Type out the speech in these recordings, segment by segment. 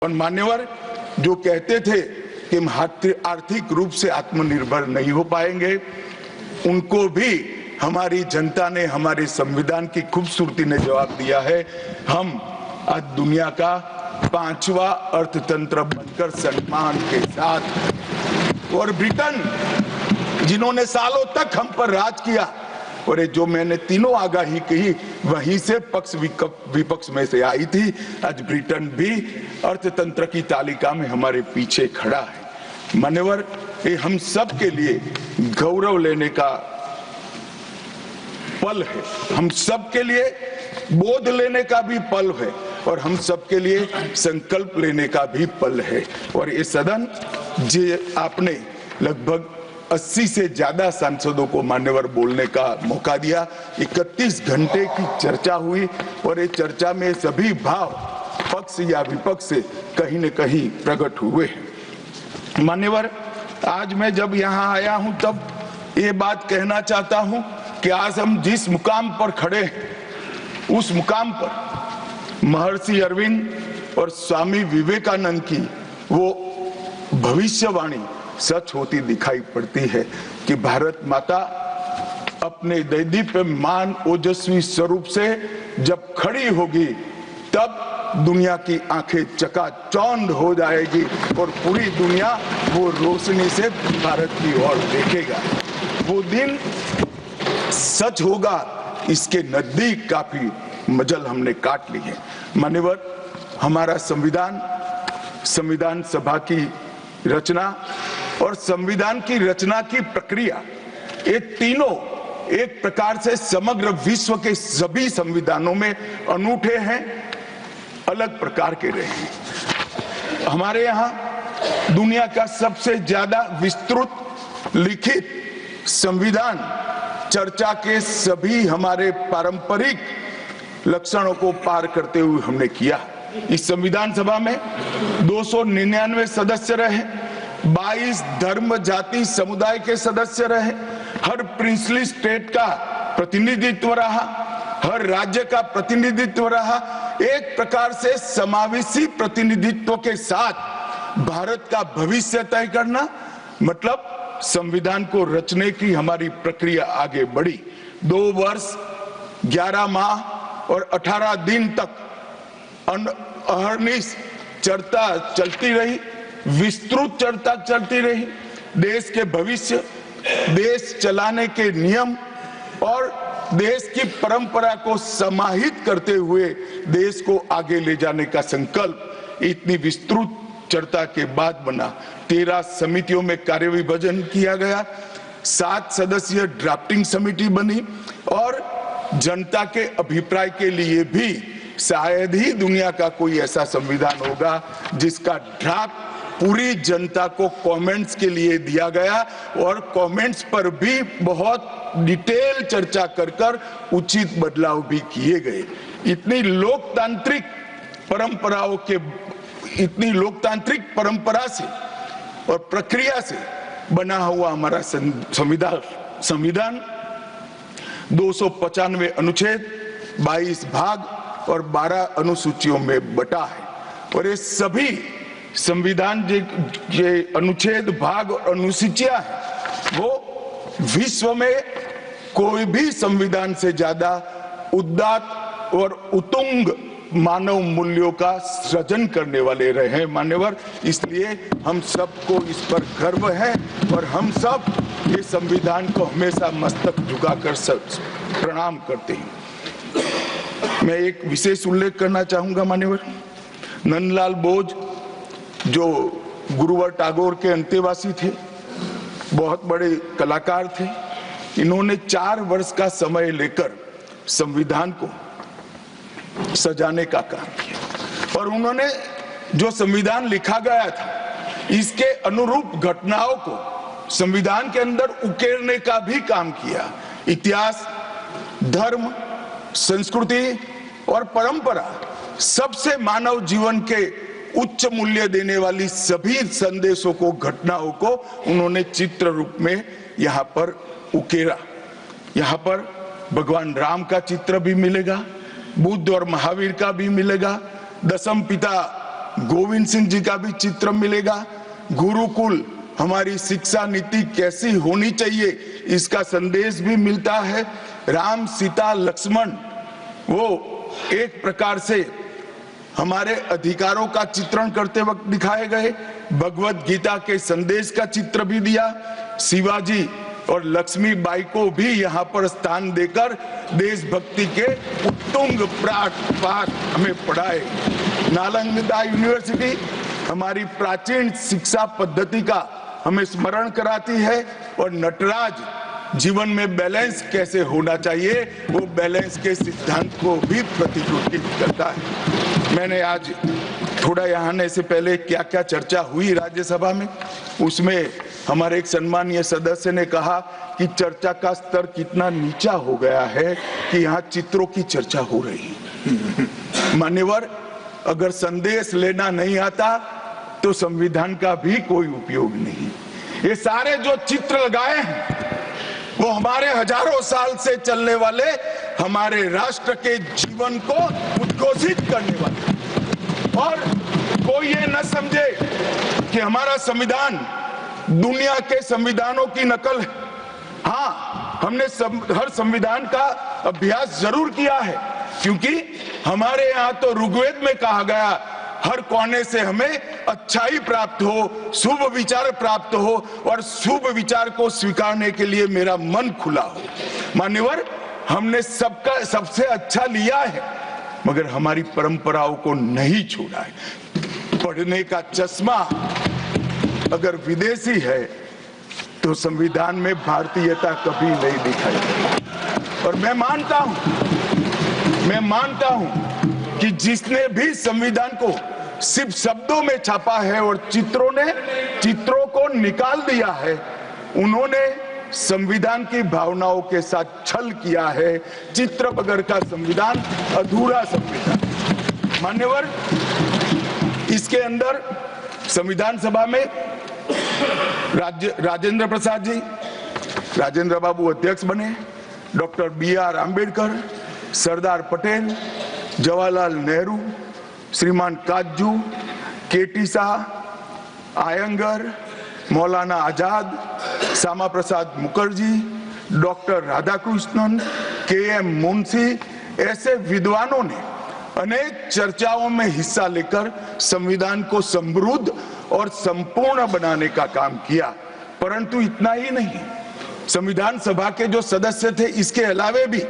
और मान्यवर जो कहते थे कि हम आर्थिक रूप से आत्मनिर्भर नहीं हो पाएंगे, उनको भी हमारी जनता ने, हमारे संविधान की खूबसूरती ने जवाब दिया है। हम आज दुनिया का 5वां अर्थतंत्र बनकर सम्मान के साथ, और ब्रिटेन जिन्होंने सालों तक हम पर राज किया, और ये जो मैंने तीनों आगाही कही वहीं से पक्ष विपक्ष में से आई थी, आज ब्रिटेन भी अर्थतंत्र की तालिका में हमारे पीछे खड़ा है। मान्यवर, ये हम सब के लिए गौरव लेने का पल है, हम सब के लिए बोध लेने का भी पल है, और हम सब के लिए संकल्प लेने का भी पल है। और ये सदन जे आपने लगभग 80 से ज्यादा सांसदों को मान्यवर बोलने का मौका दिया, 31 घंटे की चर्चा हुई, और ये चर्चा में सभी भाव पक्ष या विपक्ष से कहीं न कहीं प्रकट हुए। मान्यवर, आज मैं जब यहाँ आया हूँ तब ये बात कहना चाहता हूँ कि आज हम जिस मुकाम पर खड़े हैं, उस मुकाम पर महर्षि अरविंद और स्वामी विवेकानंद की वो भविष्यवाणी सच होती दिखाई पड़ती है कि भारत माता अपने दैदीप्यमान ओजस्वी स्वरूप से जब खड़ी होगी, तब दुनिया की आंखें चकाचौंध हो जाएगी और पूरी दुनिया वो रोशनी से भारत की ओर देखेगा। वो दिन सच होगा, इसके नजदीक काफी मजल हमने काट ली है। मान्यवर, हमारा संविधान सभा की रचना और संविधान की रचना की प्रक्रिया, ये तीनों एक प्रकार से समग्र विश्व के सभी संविधानों में अनूठे हैं, अलग प्रकार के रहे हैं। हमारे यहाँ दुनिया का सबसे ज्यादा विस्तृत लिखित संविधान चर्चा के सभी हमारे पारंपरिक लक्षणों को पार करते हुए हमने किया। इस संविधान सभा में 299 सदस्य रहे, 22 धर्म जाति समुदाय के सदस्य रहे, हर प्रिंसली स्टेट का प्रतिनिधित्व रहा, हर राज्य का प्रतिनिधित्व रहा। एक प्रकार से समावेशी प्रतिनिधित्व के साथ भारत का भविष्य तय करना, मतलब संविधान को रचने की हमारी प्रक्रिया आगे बढ़ी। 2 वर्ष 11 माह और 18 दिन तक अहर्निश चर्चा चलती रही, विस्तृत चर्चा चलती रही। देश के भविष्य, देश चलाने के नियम और देश की परंपरा को समाहित करते हुए देश को आगे ले जाने का संकल्प इतनी विस्तृत चर्चा के बाद बना। 13 समितियों में कार्य विभाजन किया गया, 7 सदस्यीय ड्राफ्टिंग समिति बनी, और जनता के अभिप्राय के लिए भी शायद ही दुनिया का कोई ऐसा संविधान होगा जिसका ड्राफ्ट पूरी जनता को कमेंट्स के लिए दिया गया, और कमेंट्स पर भी बहुत डिटेल चर्चा कर उचित बदलाव भी किए गए। इतनी लोकतांत्रिक परंपरा से और प्रक्रिया से बना हुआ हमारा संविधान 295 अनुच्छेद, 22 भाग और 12 अनुसूचियों में बटा है। और ये सभी संविधान के अनुच्छेद, भाग और अनुसूचियां हैं, वो विश्व में कोई भी संविधान से ज्यादा उदात्त और उत्तुंग मानव मूल्यों का सृजन करने वाले रहे हैं। मान्यवर, इसलिए हम सबको इस पर गर्व है, और हम सब ये संविधान को हमेशा मस्तक झुकाकर प्रणाम करते हैं। मैं एक विशेष उल्लेख करना चाहूंगा मान्यवर, नंदलाल बोस जो गुरुवर टैगोर के अंतेवासी थे, बहुत बड़े कलाकार थे, इन्होंने 4 वर्ष का समय लेकर संविधान को सजाने का काम किया, और उन्होंने जो संविधान लिखा गया था इसके अनुरूप घटनाओं को संविधान के अंदर उकेरने का भी काम किया। इतिहास, धर्म, संस्कृति और परंपरा, सबसे मानव जीवन के उच्च मूल्य देने वाली सभी संदेशों को, घटनाओं को उन्होंने चित्र रूप में यहाँ पर उकेरा। यहाँ पर भगवान राम का चित्र भी मिलेगा, बुद्ध और महावीर का भी मिलेगा, दशम पिता गोविंद सिंह जी का भी चित्र मिलेगा। गुरुकुल, हमारी शिक्षा नीति कैसी होनी चाहिए, इसका संदेश भी मिलता है। राम सीता लक्ष्मण, वो एक प्रकार से हमारे अधिकारों का चित्रण करते वक्त दिखाए गए। भगवत गीता के संदेश का चित्र भी दिया। शिवाजी और लक्ष्मीबाई को भी यहाँ पर स्थान देकर देशभक्ति के उत्तुंग पाठ हमें पढ़ाए। नालंदा यूनिवर्सिटी हमारी प्राचीन शिक्षा पद्धति का हमें स्मरण कराती है और नटराज जीवन में बैलेंस कैसे होना चाहिए, वो बैलेंस के सिद्धांत को भी प्रतिरूपित करता है। मैंने आज थोड़ा यहाँ आने से पहले क्या क्या चर्चा हुई राज्यसभा में, उसमें हमारे एक सम्मानीय सदस्य ने कहा कि चर्चा का स्तर कितना नीचा हो गया है कि यहाँ चित्रों की चर्चा हो रही है। मान्यवर, अगर संदेश लेना नहीं आता तो संविधान का भी कोई उपयोग नहीं। ये सारे जो चित्र लगाए हैं वो हमारे हजारों साल से चलने वाले हमारे राष्ट्र के जीवन को उद्घोषित करने वाले। और कोई ये न समझे कि हमारा संविधान दुनिया के संविधानों की नकल है। हाँ, हमने हर संविधान का अभ्यास जरूर किया है, क्योंकि हमारे यहाँ तो ऋग्वेद में कहा गया हर कोने से हमें अच्छाई प्राप्त हो, शुभ विचार प्राप्त हो और शुभ विचार को स्वीकारने के लिए मेरा मन खुला हो। मान्यवर, हमने सबका सबसे अच्छा लिया है, मगर हमारी परंपराओं को नहीं छोड़ा है। पढ़ने का चश्मा अगर विदेशी है तो संविधान में भारतीयता कभी नहीं दिखाई देती। और मैं मानता हूं कि जिसने भी संविधान को सिर्फ शब्दों में छापा है और चित्रों को निकाल दिया है, उन्होंने संविधान की भावनाओं के साथ छल किया है। चित्र बगैर का संविधान अधूरा संविधान। मान्यवर, इसके अंदर संविधान सभा में राजेंद्र प्रसाद जी, राजेंद्र बाबू अध्यक्ष बने, डॉक्टर BR आंबेडकर, सरदार पटेल, जवाहरलाल नेहरू, श्रीमान काजू, KT Shah, Iyengar, Maulana Azad, Shyama Prasad Mukherjee, doctor Radhakrishnan, KM Munshi, ऐसे विद्वानों ने अनेक चर्चाओं में हिस्सा लेकर संविधान को समृद्ध और संपूर्ण बनाने का काम किया। परंतु इतना ही नहीं, संविधान सभा के जो सदस्य थे, इसके अलावे भी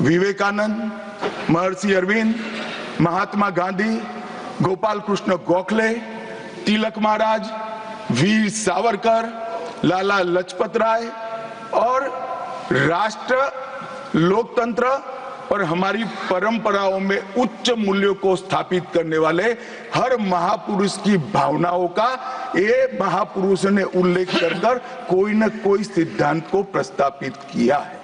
विवेकानंद, महर्षि अरविंद, महात्मा गांधी, गोपाल कृष्ण गोखले, तिलक महाराज, वीर सावरकर, लाला लजपत राय और राष्ट्र, लोकतंत्र और हमारी परंपराओं में उच्च मूल्यों को स्थापित करने वाले हर महापुरुष की भावनाओं का ये महापुरुषों ने उल्लेख कर कोई न कोई सिद्धांत को प्रस्तावित किया है।